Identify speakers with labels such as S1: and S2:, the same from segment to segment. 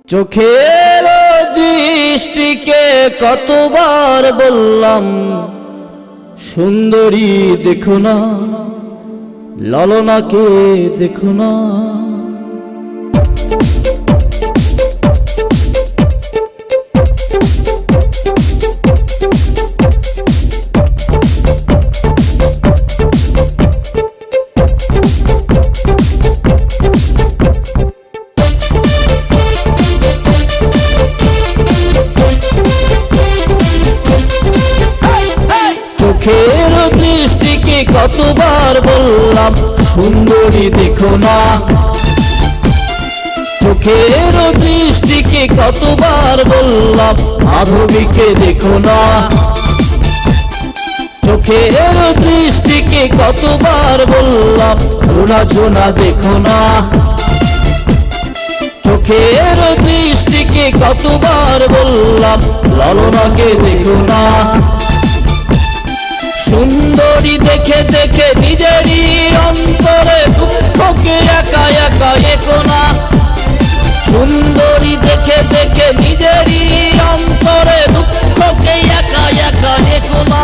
S1: চোখের দৃষ্টিকে কতবার বললাম সুন্দরী দেখো না, ললনাকে দেখো না। চোখের দৃষ্টিকে কতবার বললাম সুন্দরী দেখো না, চোখের দৃষ্টিকে কতবার বললাম মাধবীকে দেখো না, চোখের দৃষ্টিকে কতবার বললাম রুনা ঝুনা দেখো না, চোখের দৃষ্টিকে কতবার বললাম ললনাকে দেখো না। সুন্দরী দেখে দেখে নিজেরই অন্তরে দুঃখকে একা একা একো না, সুন্দরী দেখে দেখে নিজেরই অন্তরে দুঃখকে একা একা একো না।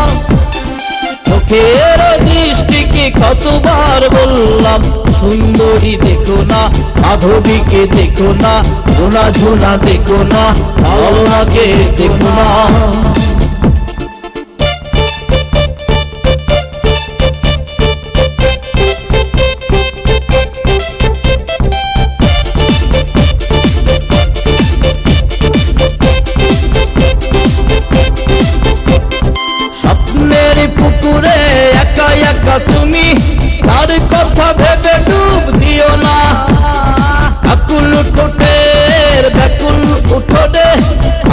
S1: চোখের দৃষ্টিকে কতবার বললাম সুন্দরী দেখো না, মাধবীকে দেখো না, রুনা ঝুনা দেখো না, ললনাকে দেখো না। স্বপ্নের পুকুরে একা একা তুমি, তার কথা ভেবে ডুব দিও না, আকুল ঠোঁটের ব্যাকুল উঠোনে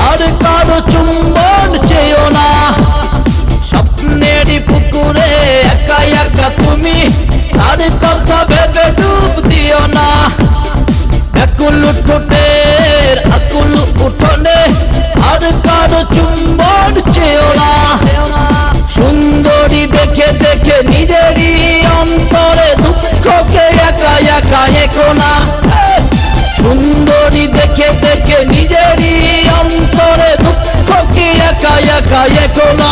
S1: আর কারো চুম্বন চেয়েও না। স্বপ্নের পুকুরে একা একা তুমি, তার কথা ভেবে ডুব দিও না, ব্যাকুল ঠোঁটের আকুল উঠোনে আর কারো চুম্বন চেয়েও না। সুন্দরী দেখে দেখে নিজেরই অন্তরে দুঃখকে একা একা একো না, সুন্দরী দেখে দেখে নিজেরই অন্তরে দুঃখকে একা একা একো না।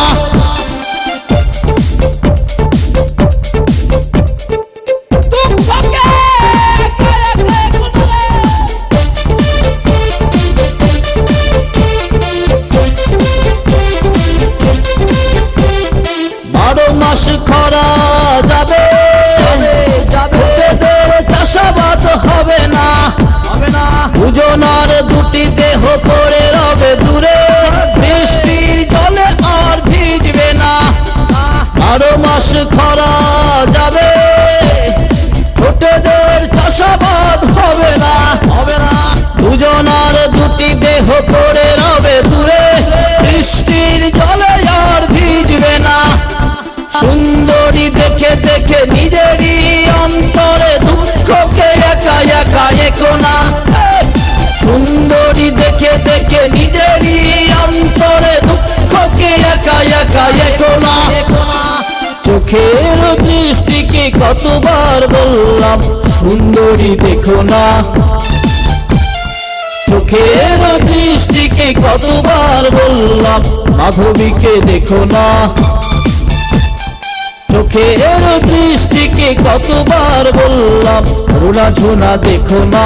S1: মাস খরা যাবে, চাষাবাদ হবে না, দুজনার দুটি দেহ পড়ে রবে দূরে, বৃষ্টির জলে আর ভিজবে না। 12 মাস খরা যাবে, ছোটদের চাষাবাদ হবে না, দুজনার দুটি দেহ পড়ে রবে দূরে, বৃষ্টির জলে আর ভিজবে না। সুন্দরী দেখে দেখে নিজেরই অন্তরে দুঃখকে একা একা একো না, সুন্দরী দেখে দেখে নিজেরই অন্তরে দুঃখকে একা একা একো না। চোখের দৃষ্টিকে কতবার বললাম সুন্দরী দেখো না, চোখের দৃষ্টিকে কতবার বললাম মাধবীকে দেখো না, চোখের দৃষ্টিকে কতবার বললাম রুনা ঝুনা দেখো না,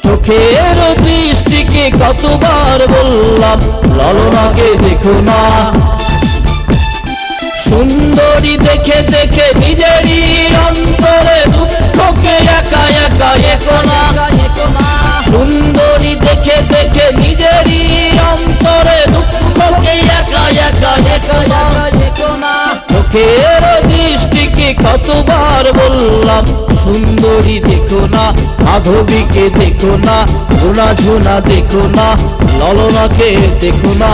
S1: চোখের দৃষ্টিকে কতবার বললাম ললনাকে দেখো না। সুন্দরী দেখে দেখে নিজেরই অন্তরে দুঃখকে একা একা একো না, সুন্দরী দেখে দেখে নিজেরই অন্তরে দুঃখকে একা একা একো না। চোখের দৃষ্টিকে কতবার বললাম সুন্দরী দেখো না, মাধবীকে দেখো না, রুনা ঝুনা দেখো না, ললনাকে দেখো না।